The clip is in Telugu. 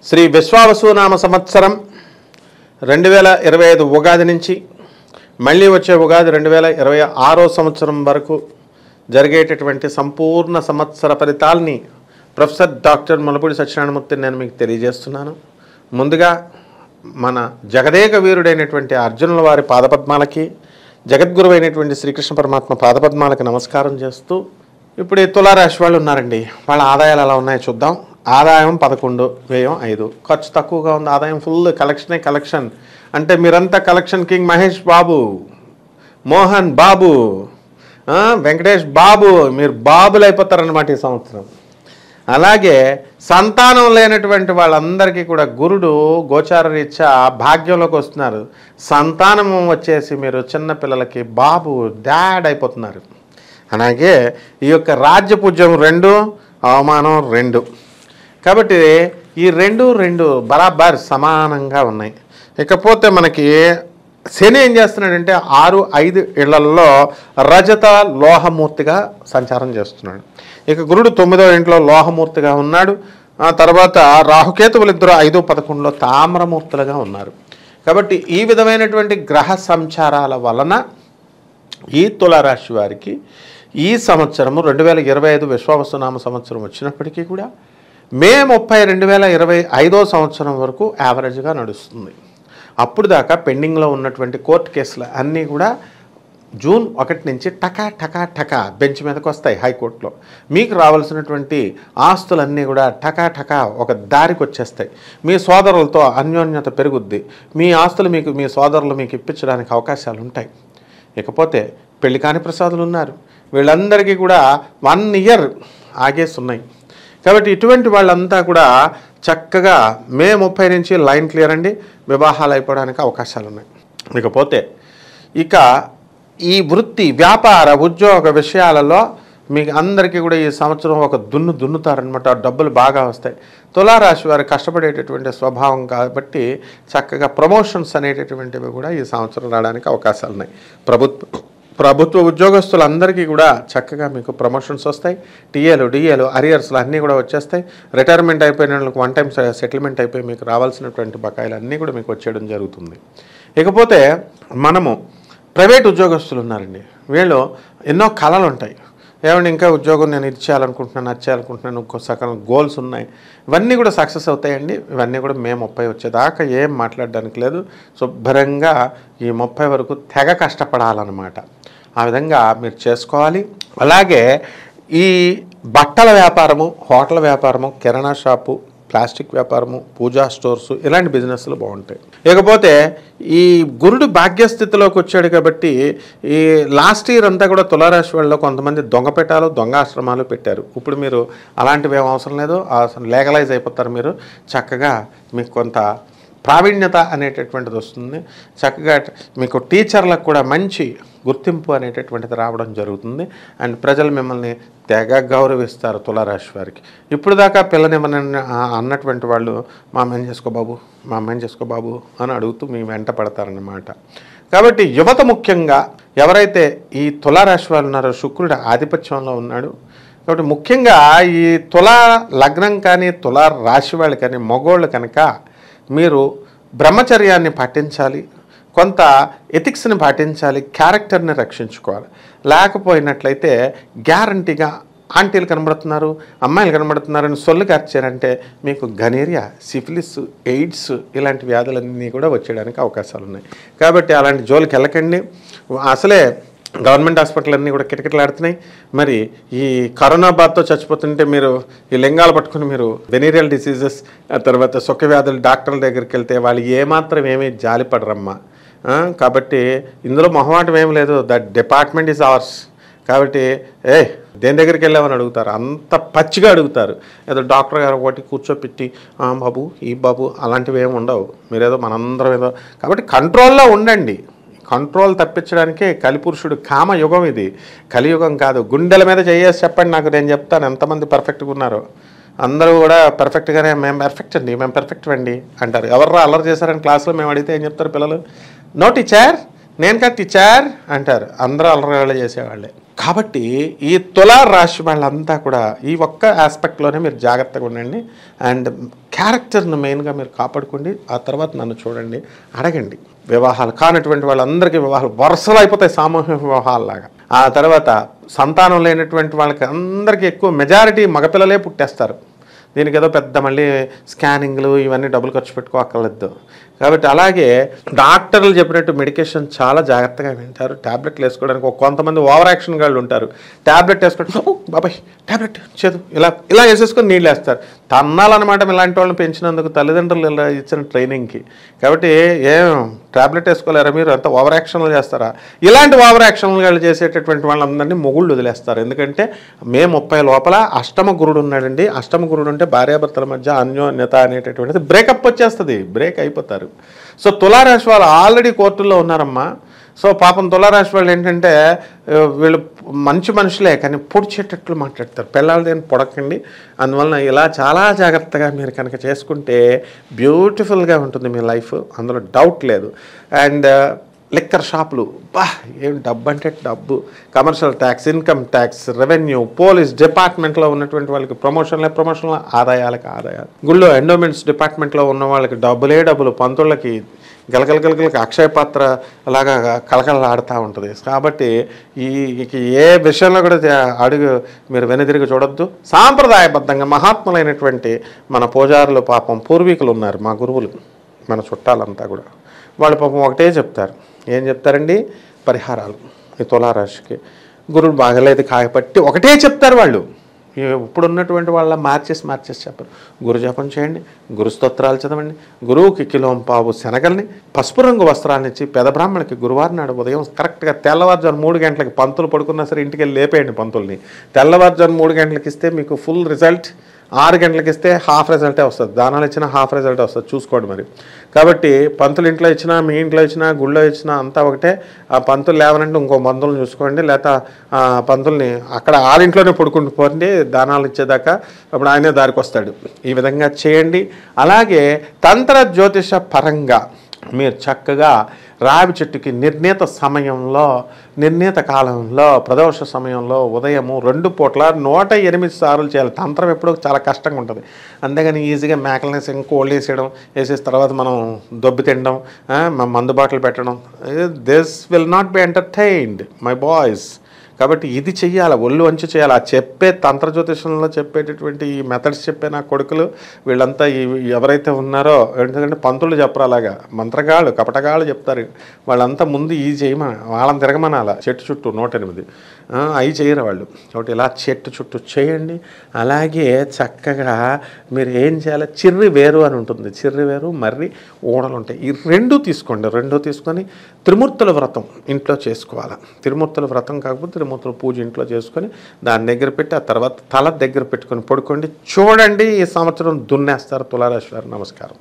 శ్రీ విశ్వావసునామ సంవత్సరం 2025 ఉగాది నుంచి మళ్ళీ వచ్చే ఉగాది 2026 సంవత్సరం వరకు జరిగేటటువంటి సంపూర్ణ సంవత్సర ఫలితాలని ప్రొఫెసర్ డాక్టర్ ములపూడి సత్యనారాయణమూర్తి నేను మీకు తెలియజేస్తున్నాను. ముందుగా మన జగదేక వీరుడైనటువంటి అర్జునుల వారి పాదపద్మాలకి, జగద్గురువైనటువంటి శ్రీకృష్ణ పరమాత్మ పాదపద్మాలకి నమస్కారం చేస్తూ, ఇప్పుడు ఈ తులారాశి వాళ్ళు ఉన్నారండి. వాళ్ళ ఆదాయాలు ఎలా ఉన్నాయో చూద్దాం. ఆదాయం 11, వ్యయం 5, ఖర్చు తక్కువగా ఉంది. ఆదాయం ఫుల్, కలెక్షన్ అంటే మీరంతా కలెక్షన్ కింగ్ మహేష్ బాబు, మోహన్ బాబు, వెంకటేష్ బాబు, మీరు బాబులు అయిపోతారన్నమాట ఈ సంవత్సరం. అలాగే సంతానం లేనటువంటి వాళ్ళందరికీ కూడా గురుడు గోచార రీత్యా భాగ్యంలోకి వస్తున్నారు. సంతానం వచ్చేసి మీరు చిన్నపిల్లలకి బాబు, డాడ్ అయిపోతున్నారు. అలాగే ఈ యొక్క రాజ్యపూజ్యం 2, అవమానం 2. కాబట్టి ఈ రెండు బరాబర్ సమానంగా ఉన్నాయి. ఇకపోతే మనకి శని ఏం చేస్తున్నాడంటే 6, 5 ఇళ్లలో రజత లోహమూర్తిగా సంచారం చేస్తున్నాడు. ఇక గురుడు 9వ ఇంట్లో లోహమూర్తిగా ఉన్నాడు. ఆ తర్వాత రాహుకేతువులు ఇద్దరు 5, 11లో తామ్రమూర్తులుగా ఉన్నారు. కాబట్టి ఈ విధమైనటువంటి గ్రహ సంచారాల వలన ఈ తులారాశి వారికి ఈ సంవత్సరము 2025 విశ్వావసునామ సంవత్సరం వచ్చినప్పటికీ కూడా మే 30, 2025 సంవత్సరం వరకు యావరేజ్గా నడుస్తుంది. అప్పుడు దాకా పెండింగ్లో ఉన్నటువంటి కోర్టు కేసులు అన్నీ కూడా జూన్ 1 నుంచి టకా బెంచ్ మీదకి వస్తాయి హైకోర్టులో. మీకు రావాల్సినటువంటి ఆస్తులన్నీ కూడా టకా ఒక దారికి వచ్చేస్తాయి. మీ సోదరులతో అన్యోన్యత పెరుగుద్ది. మీ ఆస్తులు మీ సోదరులు మీకు ఇప్పించడానికి అవకాశాలు ఉంటాయి. ఇకపోతే పెళ్లి కాని ప్రసాదులు ఉన్నారు, వీళ్ళందరికీ కూడా 1 ఇయర్ ఆగేస్తున్నాయి. కాబట్టి ఇటువంటి వాళ్ళంతా కూడా చక్కగా మే 30 నుంచి లైన్ క్లియర్ అండి, వివాహాలు అయిపోవడానికి అవకాశాలు ఉన్నాయి. ఇకపోతే ఇక ఈ వృత్తి, వ్యాపార, ఉద్యోగ విషయాలలో మీకు అందరికీ కూడా ఈ సంవత్సరం ఒక దున్నుతారనమాట. డబ్బులు బాగా వస్తాయి. తులారాశి వారు కష్టపడేటటువంటి స్వభావం కాబట్టి చక్కగా ప్రమోషన్స్ అనేటటువంటివి కూడా ఈ సంవత్సరం రావడానికి అవకాశాలు ఉన్నాయి. ప్రభుత్వ ఉద్యోగస్తులందరికీ కూడా చక్కగా మీకు ప్రమోషన్స్ వస్తాయి. టీఏలు, డిఏలు, అరియర్స్లు అన్నీ కూడా వచ్చేస్తాయి. రిటైర్మెంట్ అయిపోయిన వాళ్ళకి 1 టైం సెటిల్మెంట్ అయిపోయి మీకు రావాల్సినటువంటి బకాయిలు అన్నీ కూడా మీకు వచ్చేయడం జరుగుతుంది. ఇకపోతే మనము ప్రైవేట్ ఉద్యోగస్తులు ఉన్నారండి. వీళ్ళు ఎన్నో కళలు ఉంటాయి. ఏమంటే ఇంకా ఉద్యోగం నేను ఇది చేయాలనుకుంటున్నాను, అది చేయాలనుకుంటున్నాను, ఇంకో సకలం గోల్స్ ఉన్నాయి. ఇవన్నీ కూడా సక్సెస్ అవుతాయండి. ఇవన్నీ కూడా మే 30 వచ్చేదాకా ఏం మాట్లాడడానికి లేదు. శుభ్రంగా ఈ 30 వరకు తెగ కష్టపడాలన్నమాట. ఆ విధంగా మీరు చేసుకోవాలి. అలాగే ఈ బట్టల వ్యాపారము, హోటల్ వ్యాపారము, కిరాణా షాపు, ప్లాస్టిక్ వ్యాపారము, పూజా స్టోర్సు, ఇలాంటి బిజినెస్లు బాగుంటాయి. ఇకపోతే ఈ గురుడు భాగ్యస్థితిలోకి వచ్చాడు కాబట్టి ఈ లాస్ట్ ఇయర్ అంతా కూడా తులారాశి వాళ్ళలో కొంతమంది దొంగపెట్టాలు, దొంగ ఆశ్రమాలు పెట్టారు. ఇప్పుడు మీరు అలాంటివి ఏం అవసరం లేదు, లీగలైజ్ అయిపోతారు. మీరు చక్కగా మీకు కొంత ప్రావీణ్యత అనేటటువంటిది వస్తుంది. చక్కగా మీకు టీచర్లకు కూడా మంచి గుర్తింపు అనేటటువంటిది రావడం జరుగుతుంది. అండ్ ప్రజలు మిమ్మల్ని తెగ గౌరవిస్తారు తులారాశి వారికి. ఇప్పుడు దాకా పిల్లనివ్వనని అన్నటువంటి వాళ్ళు మా అమ్మాయిని చేసుకో బాబు అని అడుగుతూ మీ వెంట పడతారన్నమాట. కాబట్టి యువత ముఖ్యంగా ఎవరైతే ఈ తులారాశి వాళ్ళు ఉన్నారో శుక్రుడు ఆధిపత్యంలో ఉన్నాడు. కాబట్టి ముఖ్యంగా ఈ తులా లగ్నం కానీ తులా రాశి వాళ్ళు కానీ మగోళ్ళు కనుక మీరు బ్రహ్మచర్యాన్ని పాటించాలి, కొంత ఎథిక్స్ని పాటించాలి, క్యారెక్టర్ని రక్షించుకోవాలి. లేకపోయినట్లయితే గ్యారంటీగా ఆంటీలు కనబడుతున్నారు, అమ్మాయిలు కనబడుతున్నారని సొల్లు కార్చారంటే మీకు గనేరియా, సిఫిలిస్, ఎయిడ్స్ ఇలాంటి వ్యాధులన్నీ కూడా వచ్చేయడానికి అవకాశాలు ఉన్నాయి. కాబట్టి అలాంటి జోలికి వెళ్ళకండి. అసలే గవర్నమెంట్ హాస్పిటల్ అన్నీ కూడా కిటకిటలాడుతున్నాయి. మరి ఈ కరోనా బాధతో చచ్చిపోతుంటే మీరు ఈ లింగాలు పట్టుకుని మీరు వెనీరియల్ డిసీజెస్, తర్వాత సుఖ వ్యాధులు డాక్టర్ల దగ్గరికి వెళ్తే వాళ్ళు ఏమాత్రం ఏమీ జాలిపడరమ్మా. కాబట్టి ఇందులో మొహమాటం ఏం లేదు. That department is ours. కాబట్టి దేని దగ్గరికి వెళ్ళామని అడుగుతారు, అంత పచ్చిగా అడుగుతారు. ఏదో డాక్టర్ గారు ఒకటి కూర్చోపెట్టి బాబు ఈ బాబు అలాంటివి ఏమి ఉండవు. మీరేదో మనందరం ఏదో. కాబట్టి కంట్రోల్లో ఉండండి. కంట్రోల్ తప్పించడానికే కలిపురుషుడు కామయుగం. ఇది కలియుగం కాదు. గుండెల మీద చేయేసి చెప్పండి నాకు, నేను చెప్తాను ఎంతమంది పర్ఫెక్ట్గా ఉన్నారో. అందరూ కూడా పర్ఫెక్ట్గానే మేము పర్ఫెక్ట్ అండి అంటారు. ఎవర్రా అల్లరి చేశారని క్లాస్లో మేము అడిగితే ఏం చెప్తారు పిల్లలు? నో టీచర్, నేను కాదు టీచర్ అంటారు. అందరూ అల్లరి చేసేవాళ్ళే. కాబట్టి ఈ తులా రాశి వాళ్ళంతా కూడా ఈ ఒక్క ఆస్పెక్ట్లోనే మీరు జాగ్రత్తగా ఉండండి. అండ్ క్యారెక్టర్ను మెయిన్గా మీరు కాపాడుకోండి. ఆ తర్వాత నన్ను చూడండి, అడగండి. వివాహాలు కానటువంటి వాళ్ళందరికీ వివాహాలు వరుసలు అయిపోతాయి, సామూహిక వివాహాలలాగా. ఆ తర్వాత సంతానం లేనటువంటి వాళ్ళకి అందరికీ ఎక్కువ మెజారిటీ మగపిల్లలే పుట్టేస్తారు. దీనికి ఏదో పెద్ద మళ్ళీ స్కానింగ్లు ఇవన్నీ డబ్బులు ఖర్చు పెట్టుకోక్కర్లేదు. కాబట్టి అలాగే డాక్టర్లు చెప్పినట్టు మెడికేషన్ చాలా జాగ్రత్తగా వింటారు. ట్యాబ్లెట్లు వేసుకోవడానికి కొంతమంది ఓవర్ యాక్షన్ గాళ్ళు ఉంటారు. ట్యాబ్లెట్ వేసుకోవడం బాబాయ్ ట్యాబ్లెట్ చేదు ఇలా ఇలా వేసేసుకొని నీళ్ళు వేస్తారు. తన్నాలన్నమాట ఇలాంటి వాళ్ళని పెంచినందుకు తల్లిదండ్రులు ఇలా ఇచ్చిన ట్రైనింగ్కి. కాబట్టి ఏం ట్యాబ్లెట్ వేసుకోలేరా మీరు, అంత ఓవర్ యాక్షన్లు చేస్తారా? ఇలాంటి ఓవర్ యాక్షన్లు వాళ్ళు చేసేటటువంటి వాళ్ళందరినీ మొగుళ్ళు వదిలేస్తారు. ఎందుకంటే మే 30 లోపల అష్టమ గురుడు ఉన్నాడండి. అష్టమ గురుడు అంటే భార్యాభర్తల మధ్య అన్యోన్యత అనేటటువంటిది బ్రేకప్ వచ్చేస్తుంది, బ్రేక్ అయిపోతారు. సో తులారాశి వాళ్ళు ఆల్రెడీ కోర్టుల్లో ఉన్నారమ్మా. సో పాపం తులారాశి వాళ్ళు ఏంటంటే వీళ్ళు మంచి మనుషులే కానీ పొడిచేటట్లు మాట్లాడతారు. పిల్లలు దేని పొడకండి. అందువలన ఇలా చాలా జాగ్రత్తగా మీరు కనుక చేసుకుంటే బ్యూటిఫుల్గా ఉంటుంది మీ లైఫ్, అందులో డౌట్ లేదు. అండ్ లిక్కర్ షాపులు ఏం డబ్బు అంటే డబ్బు, commercial tax, income tax, revenue, police డిపార్ట్మెంట్లో ఉన్నటువంటి వాళ్ళకి ప్రమోషన్ల ఆదాయాలకు ఆదాయాలు, గుళ్ళో ఎండోమెంట్స్ డిపార్ట్మెంట్లో ఉన్న వాళ్ళకి డబ్బులే డబ్బులు, పంతుళ్ళకి గలగలకి అక్షయ పాత్ర అలాగా కలకలలాడుతూ ఉంటుంది. కాబట్టి ఏ విషయంలో కూడా అడుగు మీరు వెనుదిరిగి చూడొద్దు. సాంప్రదాయబద్ధంగా మహాత్ములైనటువంటి మన పూజారులు పాపం పూర్వీకులు ఉన్నారు, మా గురువులు, మన చుట్టాలంతా కూడా. వాళ్ళు పాపం ఒకటే చెప్తారు. ఏం చెప్తారండి? పరిహారాలు. ఈ తులారాశికి గురువు బాగలేదు కాబట్టి ఒకటే చెప్తారు వాళ్ళు. ఇప్పుడు ఉన్నటువంటి వాళ్ళ మార్చేసి చెప్పరు. గురు జపం చేయండి, గురు స్తోత్రాలు చదవండి, గురువుకి కిలోంపావు శనగల్ని పసుపు రంగు వస్త్రాన్ని ఇచ్చి పెద బ్రాహ్మణికి గురువారం నాడు ఉదయం కరెక్ట్గా తెల్లవారుజాము 3 గంటలకి, పంతులు పడుకున్నా సరే ఇంటికి వెళ్ళి లేపేయండి పంతుల్ని. తెల్లవారుజాము 3 గంటలకి ఇస్తే మీకు ఫుల్ రిజల్ట్, 6 గంటలకి ఇస్తే హాఫ్ రిజల్టే వస్తుంది. దానాలు ఇచ్చినా హాఫ్ రిజల్టే వస్తుంది, చూసుకోండి మరి. కాబట్టి పంతులు ఇంట్లో ఇచ్చినా, మీ ఇంట్లో ఇచ్చినా, గుళ్ళో ఇచ్చినా అంతా ఒకటే. ఆ పంతులు లేవనంటే ఇంకో పంతులను చూసుకోండి, లేకపోతే పంతుల్ని అక్కడ ఆరింట్లోనే పడుకుంటూ పోండి దానాలు ఇచ్చేదాకా, అప్పుడు ఆయనే దారికి వస్తాడు. ఈ విధంగా చేయండి. అలాగే తంత్ర జ్యోతిష పరంగా మీరు చక్కగా రావి చెట్టుకి నిర్ణీత కాలంలో ప్రదోష సమయంలో ఉదయము 2 పూట్ల 108 సార్లు చేయాలి. తంత్రం ఎప్పుడూ చాలా కష్టంగా ఉంటుంది. అంతేగాని ఈజీగా మేకలనేసి కోళ్ళు వేసేయడం, వేసేసిన తర్వాత మనం దొబ్బి తినడం, మందు బాటలు పెట్టడం, this will not be entertained my boys. కాబట్టి ఇది చెయ్యాలి, ఒళ్ళు వంచి చేయాలి. ఆ చెప్పే తంత్ర జ్యోతిషంలో చెప్పేటటువంటి ఈ మెథడ్స్ చెప్పే నా కొడుకులు వీళ్ళంతా ఎవరైతే ఉన్నారో, ఎందుకంటే పంతులు చెప్పరు, అలాగా మంత్రగాళ్ళు కపటగాళ్ళు చెప్తారు. వాళ్ళంతా ముందు ఈ వాళ్ళని తిరగమనాల చెట్టు చుట్టూ 108 అవి చేయరు వాళ్ళు. కాబట్టి ఇలా చెట్టు చుట్టూ చేయండి. అలాగే చక్కగా మీరు ఏం చేయాలి, చిర్రి వేరు అని ఉంటుంది, చిర్రి వేరు మర్రి ఊడలు ఉంటాయి. ఈ 2 తీసుకోండి. 2 తీసుకొని త్రిమూర్తుల వ్రతం ఇంట్లో చేసుకోవాలి. త్రిమూర్తుల వ్రతం కాకపోతే త్రిమూర్తుల పూజ ఇంట్లో చేసుకొని దాని దగ్గర పెట్టి ఆ తర్వాత తల దగ్గర పెట్టుకొని పడుకోండి. చూడండి, ఈ సంవత్సరం దున్నేస్తారు తులారాశి వారు. నమస్కారం.